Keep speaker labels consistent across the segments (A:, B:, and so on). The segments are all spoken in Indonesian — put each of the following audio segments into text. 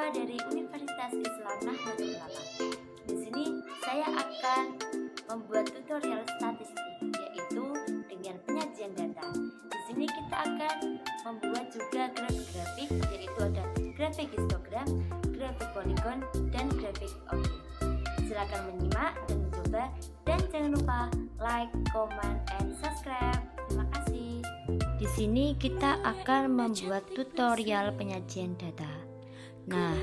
A: mahasiswa dari Universitas Islam Nahdlatul Ulama. Di sini saya akan membuat tutorial statistik, yaitu dengan penyajian data. Di sini kita akan membuat juga grafik-grafik, yaitu ada grafik histogram, grafik poligon, dan grafik objek. Silakan menyimak dan mencoba, dan jangan lupa like, comment, and subscribe. Terima kasih. Di sini kita akan membuat tutorial penyajian data. Nah,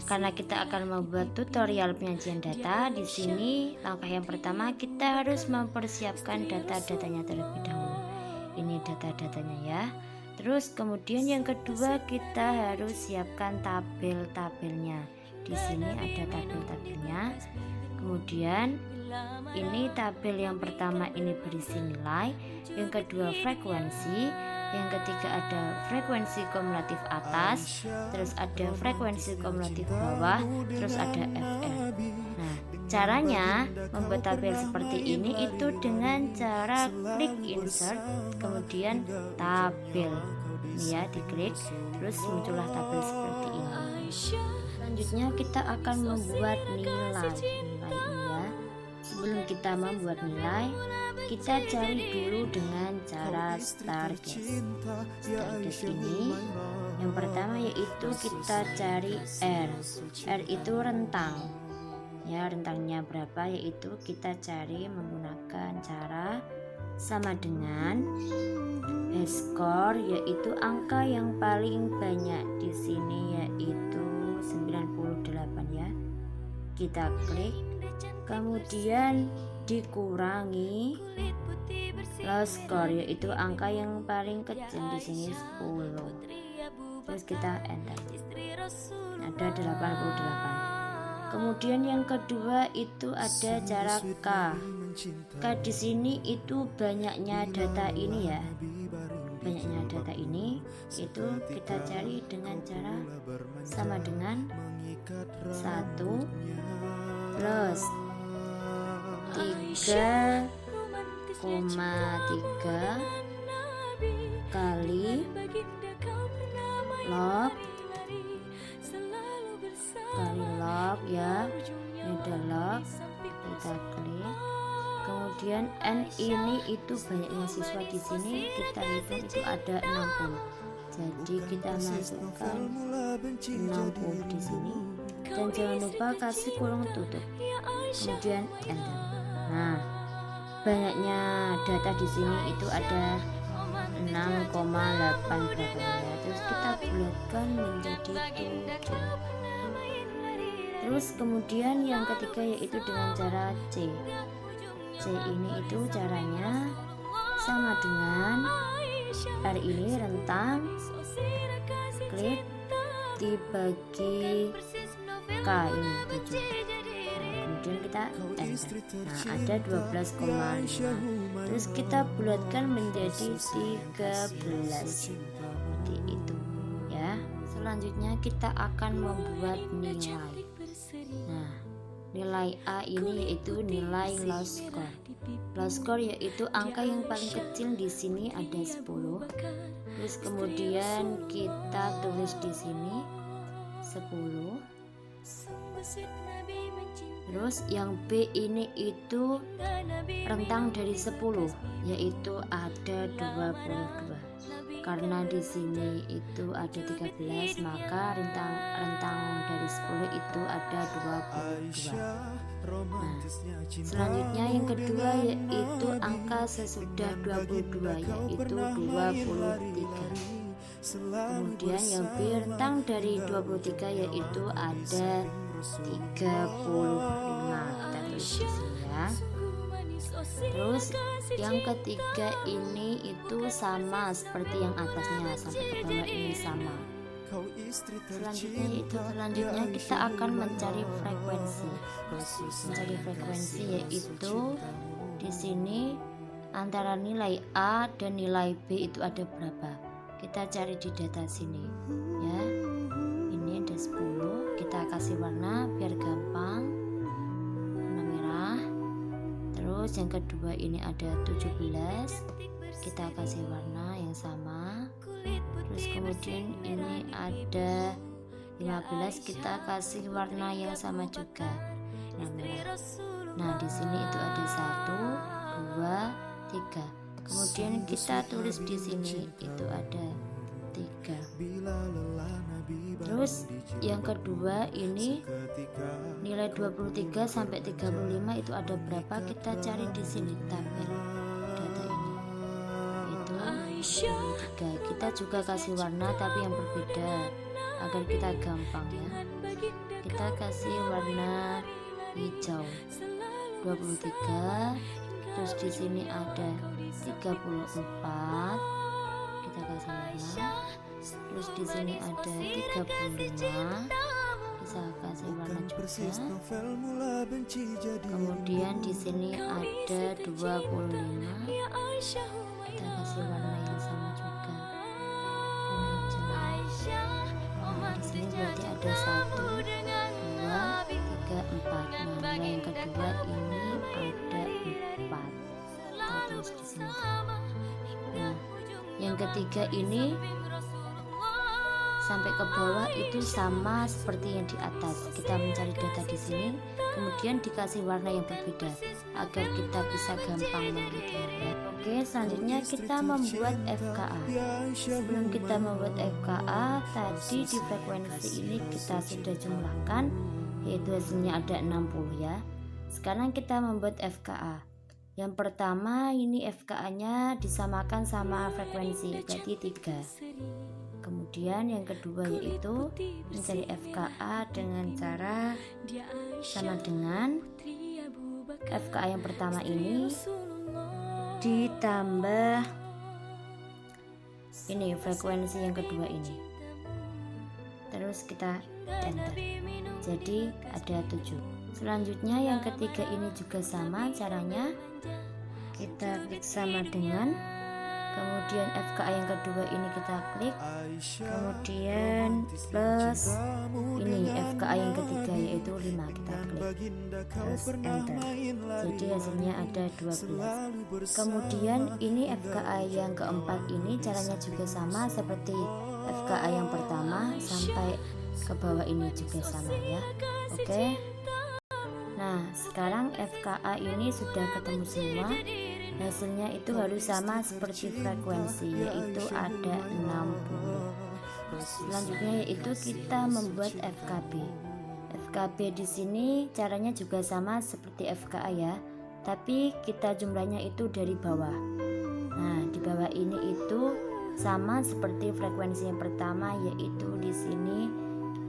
A: karena kita akan membuat tutorial penyajian data, di sini langkah yang pertama kita harus mempersiapkan data-datanya terlebih dahulu. Ini data-datanya ya. Terus kemudian yang kedua kita harus siapkan tabel-tabelnya. Di sini ada tabel-tabelnya. Kemudian ini tabel yang pertama ini berisi nilai, yang kedua frekuensi, yang ketiga ada frekuensi kumulatif atas, terus ada frekuensi kumulatif bawah, terus ada FR. Nah, caranya membuat tabel seperti ini itu dengan cara klik insert, kemudian tabel. Ini ya, diklik, terus muncullah tabel seperti ini. Selanjutnya kita akan membuat nilai ini ya. Sebelum kita membuat nilai, kita cari dulu dengan cara Stargaze. Stargaze ini yang pertama yaitu kita cari R. R itu rentang. Ya, rentangnya berapa, yaitu kita cari menggunakan cara sama dengan score, yaitu angka yang paling banyak di sini yaitu 98 ya. Kita klik, kemudian dikurangi loss score, yaitu angka yang paling kecil di sini 10. Terus kita enter. Ada 88. Kemudian yang kedua itu ada cara K. K di sini itu banyaknya data ini ya. Banyaknya data ini itu kita cari dengan cara sama dengan 1 plus 3,3 kali log ya, ini ada log, kita klik, kemudian N ini itu banyaknya siswa di sini kita hitung itu ada 60, jadi kita masukkan 60 di sini dan jangan lupa kasih kurung tutup, kemudian enter. Nah, banyaknya data di sini itu ada 6,8 berapa ya, terus kita bulatkan menjadi 7. Terus kemudian yang ketiga yaitu dengan cara C. C ini itu caranya sama dengan R ini rentang, klik, dibagi K ini 7. Nah, kemudian kita enter. Nah, ada 12,5. Terus kita bulatkan menjadi 13. Seperti itu ya. Selanjutnya kita akan membuat nilai. Nah, nilai A ini yaitu nilai loss score. Loss score yaitu angka yang paling kecil di sini ada 10. Terus kemudian kita tulis di sini 10. Terus yang B ini itu rentang dari 10 yaitu ada 22. Karena di sini itu ada 13, maka rentang dari 10 itu ada 22. Nah, selanjutnya yang kedua yaitu angka sesudah 22 yaitu 23. Kemudian yang B rentang dari 23 yaitu ada 35. Kita tulis di sini ya. Terus yang ketiga ini itu sama seperti yang atasnya, sampai ke bawah ini sama. Selanjutnya kita akan mencari frekuensi. Mencari frekuensi yaitu di sini antara nilai A dan nilai B itu ada berapa. Kita cari di data sini ya. Ini ada 10, kita kasih warna biar gampang. Terus yang kedua ini ada 17, kita kasih warna yang sama. Terus kemudian ini ada 15 kita kasih warna yang sama juga, yang merah. Nah, di sini itu ada 1, 2, 3. Kemudian kita tulis di sini itu ada 3. Terus yang kedua ini nilai 23 sampai 35 itu ada berapa? Kita cari di sini tabel data ini. Itu 23. Kita juga kasih warna tapi yang berbeda agar kita gampang ya. Kita kasih warna hijau 23. Terus di sini ada 34. Kita kasih warna. Terus di sini ada 35. Bisa kasih warna juga. Kemudian di sini ada 25. Kita kasih warna yang sama juga, warna hijau. Nah, di sini berarti ada 1, 2, 3, 4. Nah, nilai yang kedua ini ada 4. Kita tulis di sini. Nah, yang ketiga ini sampai ke bawah itu sama seperti yang di atas. Kita mencari data di sini, kemudian dikasih warna yang berbeda agar kita bisa gampang menghitungnya. Oke, selanjutnya kita membuat FKA. Sebelum kita membuat FKA, tadi di frekuensi ini kita sudah jumlahkan, yaitu hasilnya ada 60 ya. Sekarang kita membuat FKA. Yang pertama ini FKA-nya disamakan sama frekuensi, berarti 3. Kemudian yang kedua yaitu mencari FKA dengan cara sama dengan FKA yang pertama ini ditambah ini frekuensi yang kedua ini. Terus kita enter. Jadi ada 7. Selanjutnya yang ketiga ini juga sama caranya. Kita klik sama dengan, kemudian FKA yang kedua ini kita klik, kemudian plus ini FKA yang ketiga yaitu 5 kita klik, terus enter. Jadi hasilnya ada 12. Kemudian ini FKA yang keempat ini caranya juga sama seperti FKA yang pertama, sampai ke bawah ini juga sama ya. Oke. Nah, sekarang FKA ini sudah ketemu semua. Hasilnya itu harus sama seperti frekuensi, yaitu ada 60. Selanjutnya yaitu kita membuat FKB. FKB di sini caranya juga sama seperti FKA ya, tapi kita jumlahnya itu dari bawah. Nah, di bawah ini itu sama seperti frekuensi yang pertama, yaitu di sini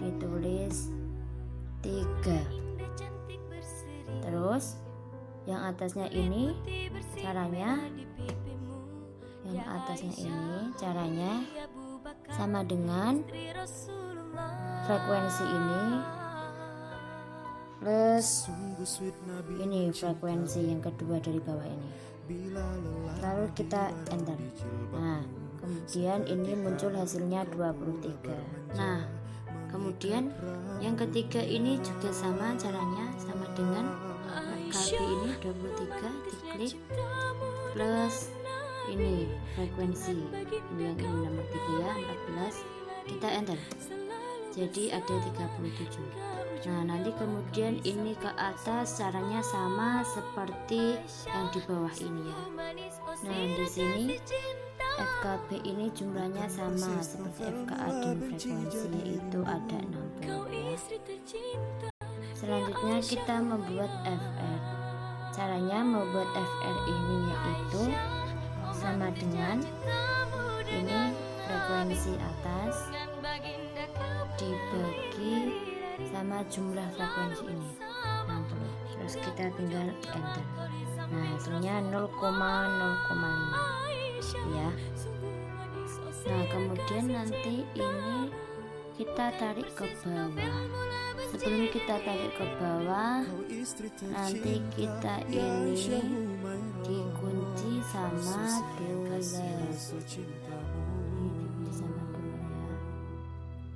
A: ditulis 3. Terus yang atasnya ini caranya, yang atasnya ini caranya sama dengan frekuensi ini plus ini frekuensi yang kedua dari bawah ini. Lalu kita enter. Nah, kemudian ini muncul hasilnya 23. Nah, kemudian yang ketiga ini juga sama caranya, sama dengan FKB ini 23 diklik plus ini frekuensi ini yang ini nomor 3 ya, 14, kita enter. Jadi ada 37. Nah, nanti kemudian ini ke atas caranya sama seperti yang di bawah ini ya. Nah, di sini FKB ini jumlahnya sama seperti FKA dan frekuensi, yaitu ada 60 ya. Selanjutnya kita membuat FR. Caranya membuat FR ini yaitu sama dengan ini frekuensi atas dibagi sama jumlah frekuensi ini 60. Terus kita tinggal enter. Nah, hasilnya 0,05 ya. Nah, kemudian nanti ini kita tarik ke bawah. Sebelum kita tarik ke bawah, nanti kita ini dikunci sama dolar. Ini dikunci sama dolar ya.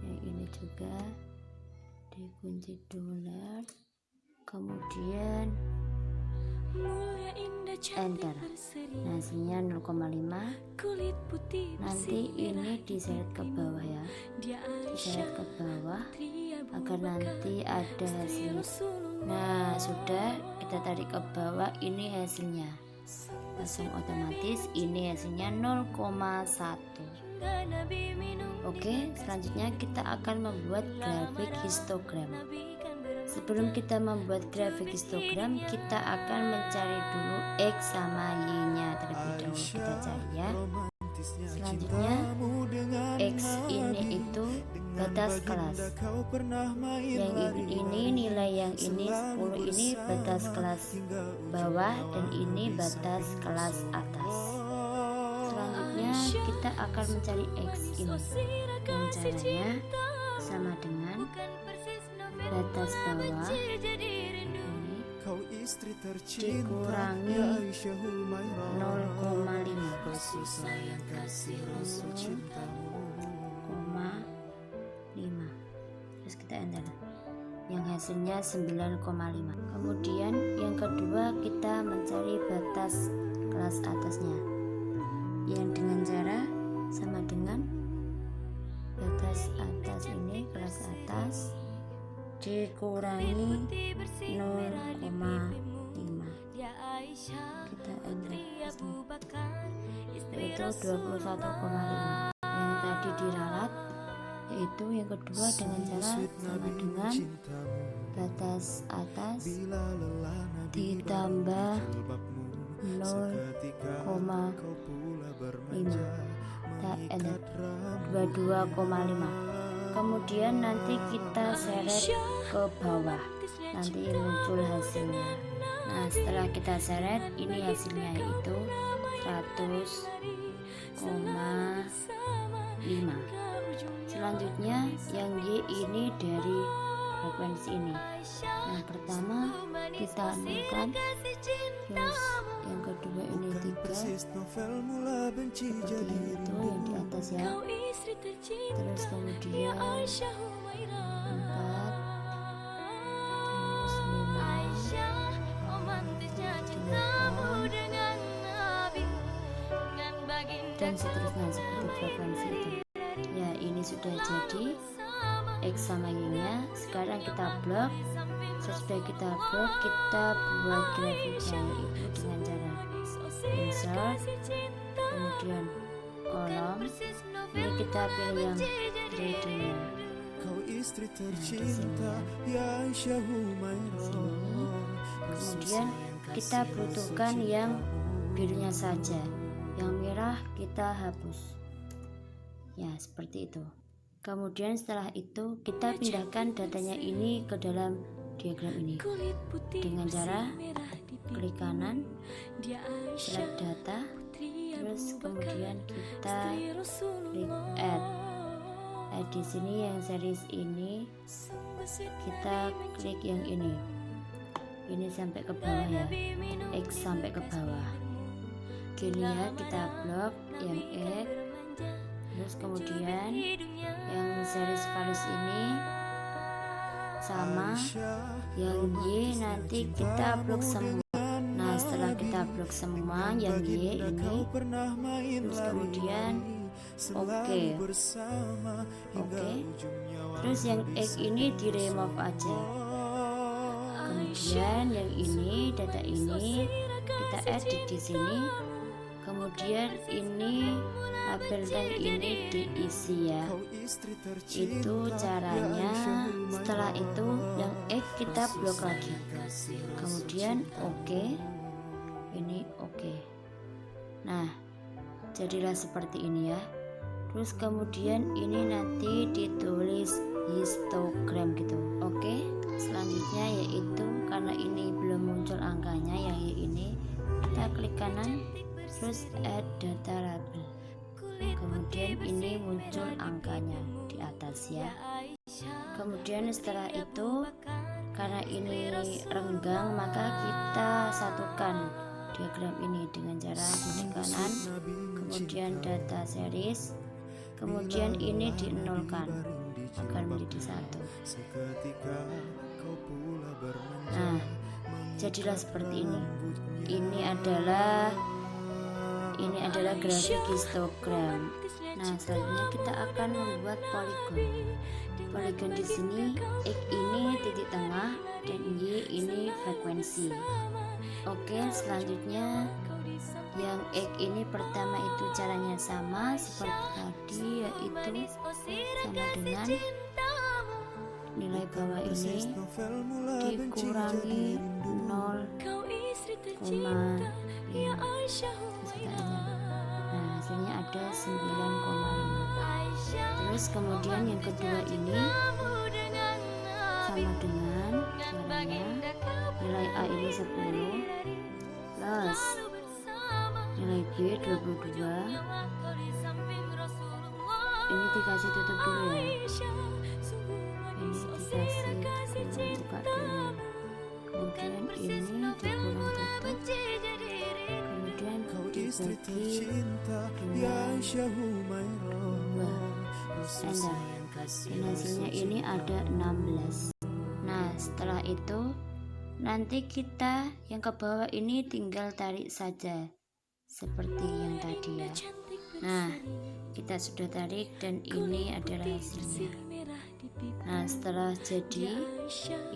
A: Yang ini juga dikunci dolar. Kemudian enter. Nah, hasilnya 0,5. Nanti ini diseret ke bawah ya, diseret ke bawah agar nanti ada hasilnya. Nah, sudah kita tarik ke bawah, ini hasilnya langsung otomatis ini hasilnya 0,1. Oke, selanjutnya kita akan membuat grafik histogram. Sebelum kita membuat grafik histogram, kita akan mencari dulu X sama Y nya terlebih dahulu, kita cari ya. Selanjutnya X ini itu batas kelas, yang ini nilai yang ini 10 ini batas kelas bawah dan ini batas kelas atas. Selanjutnya kita akan mencari X ini, dan caranya sama dengan batas bawah ini dikurangi 0,5, terus kita enter, yang hasilnya 9,5. Kemudian yang kedua kita mencari batas kelas atasnya, yang dengan cara sama dengan batas atas ini, kelas atas dikurangi 0,5, kita enter, yaitu 21,5. yang tadi diralat, yaitu yang kedua dengan cara sama dengan batas atas ditambah 0,5, kita enter 22,5. kemudian nanti kita seret ke bawah, nanti muncul hasilnya. Nah, setelah kita seret, ini hasilnya yaitu 100,5. Selanjutnya yang Y ini dari frekuensi ini. Yang pertama kita nolkan, terus yang kedua ini 3, seperti itu yang di atas ya. Terus kemudian 4, terus 5, dan seterusnya seperti frekuensi itu ya. Ini sudah jadi X sama Y nya. Sekarang kita blok. Sesudah kita blok, kita buat grafiknya, yaitu dengan cara insert, kemudian kolom. Ini kita pilih yang 3D nya. Kemudian kita butuhkan yang birunya saja, yang merah kita hapus ya, seperti itu. Kemudian setelah itu kita pindahkan datanya ini ke dalam diagram ini dengan cara klik kanan, select data, terus kemudian kita klik add di sini yang series ini kita klik yang ini sampai ke bawah ya, X sampai ke bawah gini ya. Kita blok yang X, terus kemudian yang series values ini sama, yang Y nanti kita blok semua. Nah, setelah kita blok semua yang Y ini, terus kemudian oke. Terus yang X ini di remove aja. Kemudian yang ini, data ini kita edit di sini. Kemudian ini label tag ini diisi ya. Itu caranya. Setelah itu yang X kita blok lagi. Kemudian oke. Ini oke. Nah, jadilah seperti ini ya. Terus kemudian ini nanti ditulis histogram gitu. Oke. Selanjutnya yaitu karena ini belum muncul angkanya yang Y ini, kita klik kanan, terus add data label. Kemudian ini muncul angkanya di atas ya. Kemudian setelah itu karena ini renggang, maka kita satukan diagram ini dengan cara klik kanan, kemudian data series, kemudian ini dinolkan. agar menjadi satu. Nah, jadilah seperti ini. Ini adalah grafik histogram. Nah, selanjutnya kita akan membuat poligon. Poligon di sini X ini titik tengah dan Y ini frekuensi. Oke, selanjutnya yang X ini pertama itu caranya sama seperti tadi, yaitu sama dengan nilai bawah ini dikurangi 0,5. Nah, hasilnya ada 9,5. Terus kemudian yang kedua ini sama dengan caranya nilai A ini 10 plus nilai B 22. Ini dikasih tutup dulu ya. Ini dikasih buka dulu. Kemudian ini dikurang tutup. Kemudian dibagi dengan 2. Standar. Dan hasilnya ini ada 16. Nah, setelah itu nanti kita yang ke bawah ini tinggal tarik saja seperti yang tadi ya. Nah, kita sudah tarik dan ini adalah hasilnya. Nah, setelah jadi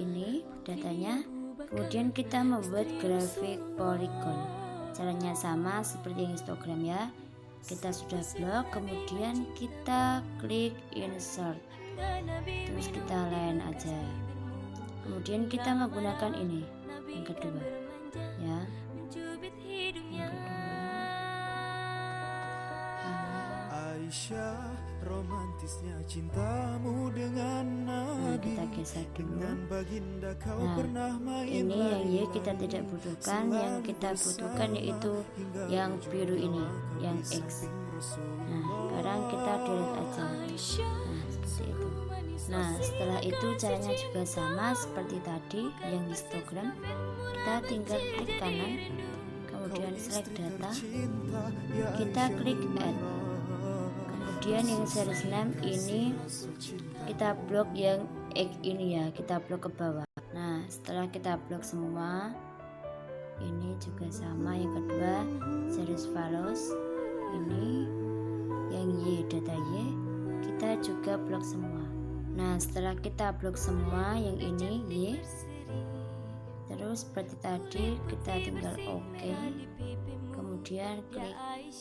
A: ini datanya, kemudian kita membuat grafik poligon. Caranya sama seperti yang histogram ya. Kita sudah blok, kemudian kita klik insert, terus kita line aja. Kemudian kita menggunakan ini yang kedua ya.
B: Aisyah, romantisnya cintamu dengan Nabi.
A: Kita geser dulu.
B: Nah,
A: ini yang Y kita tidak butuhkan. Yang kita butuhkan yaitu yang biru ini, yang X. Nah, sekarang kita delete aja. Nah, seperti itu. Nah, setelah itu caranya juga sama seperti tadi yang histogram. Kita tinggal klik kanan, kemudian select data, kita klik add. Kemudian yang series name ini kita blok yang X ini ya, kita blok ke bawah. Nah, setelah kita blok semua, ini juga sama yang kedua series follows. Ini yang Y, data Y kita juga blok semua. Nah, setelah kita blok semua yang ini Y, terus seperti tadi kita tinggal OK. Kemudian klik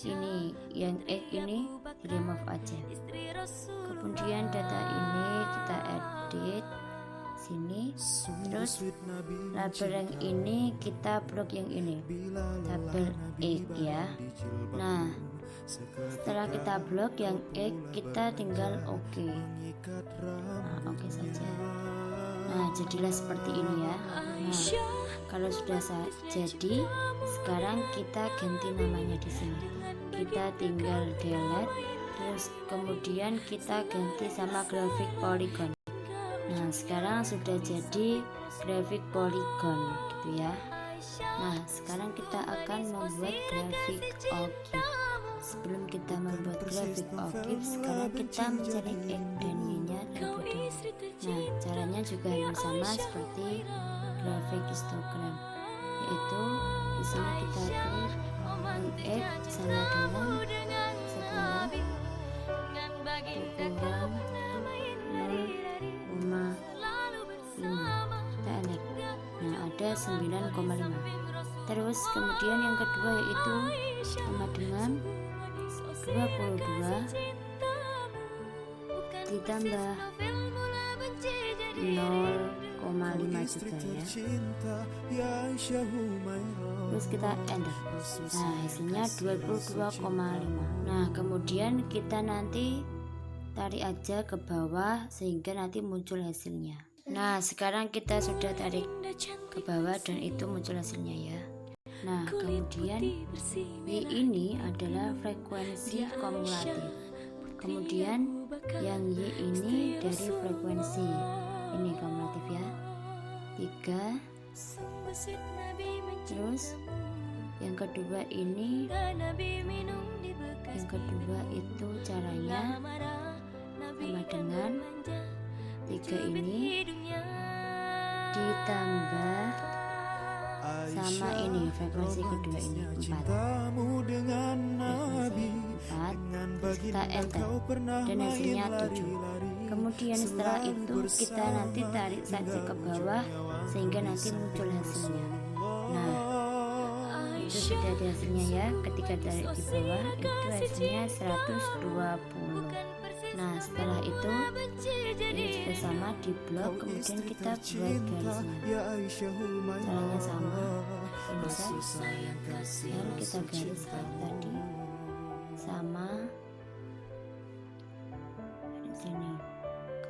A: ini yang X ini remove aja. Kemudian data ini kita edit sini, terus label yang ini kita blok yang ini, tabel X ya. Nah, setelah kita blok yang X, kita tinggal OK. Nah, OK saja. Nah, jadilah seperti ini ya. Nah, kalau sudah jadi, sekarang kita ganti namanya di sini. Kita tinggal delete, terus kemudian kita ganti sama grafik poligon. Nah, sekarang sudah jadi grafik poligon gitu ya. Nah, sekarang kita akan membuat grafik objek. Sebelum kita membuat grafik objek, sekarang kita mencari X dan Y-nya terlebih dahulu. Nah, caranya juga hampir sama seperti grafik histogram, yaitu di sini kita klik X sama dengan 10 dikurang 0,5, kita elek. Nah, ada 9,5. Terus kemudian yang kedua yaitu sama dengan 22 ditambah 0,5 juga ya. Terus kita enter. Nah, hasilnya 22,5. Nah, kemudian kita nanti tarik aja ke bawah sehingga nanti muncul hasilnya. Nah, sekarang kita sudah tarik ke bawah dan itu muncul hasilnya ya. Nah, kemudian Y ini adalah frekuensi kumulatif. Kemudian yang Y ini dari frekuensi ini kumulatif ya, 3. Terus yang kedua ini, yang kedua itu caranya sama dengan 3 ini ditambah sama ini frekuensi kedua ini 4. Frekuensi 4 kita enter dan hasilnya 7. Kemudian setelah itu kita nanti tarik saja ke bawah sehingga nanti muncul hasilnya. Nah, itu sudah ada hasilnya ya. Ketika tarik di bawah itu hasilnya 120. Nah, setelah itu ini juga sama di blok, kemudian kita buat garisnya. Caranya sama, ini lalu kita garis kayak tadi, sama di sini.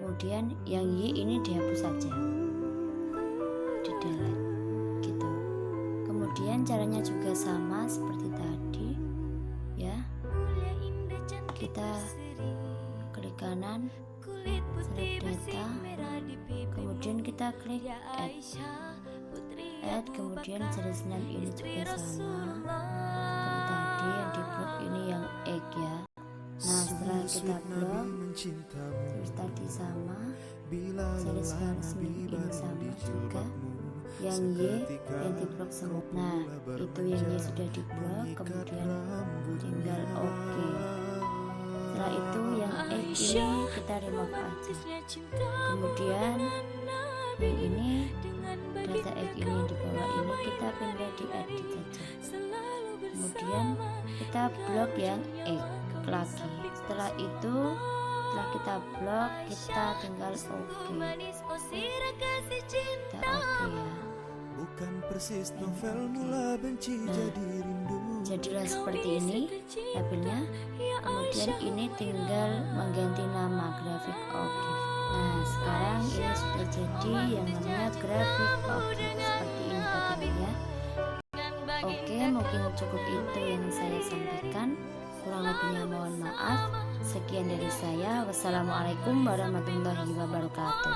A: Kemudian yang Y ini dihapus saja, di delete gitu. Kemudian caranya juga sama seperti tadi ya. Kita klik kanan, select data, kemudian kita klik add, kemudian series name ini juga sama seperti tadi, yang di blok ini yang egg ya. Nah, setelah kita blok terus tadi sama, series name ini sama juga, yang Y yang di blok semua. Nah, itu yang Y sudah di blok, kemudian tinggal OK. Setelah itu yang egg ini kita remove aja. Kemudian yang ini data egg ini di bawah ini kita pindah di edit saja. Kemudian kita blok yang egg lagi. Setelah itu setelah kita blok kita tinggal OK. Kita OK ya.
B: Bukan persis novel mula benci jadi rindu.
A: Jadilah seperti ini tabelnya. Kemudian ini tinggal mengganti nama grafik object. Nah, sekarang ini sudah jadi yang namanya grafik object seperti ini tabelnya. Oke, mungkin cukup itu yang saya sampaikan. Kurang lebihnya mohon maaf. Sekian dari saya. Wassalamualaikum warahmatullahi wabarakatuh.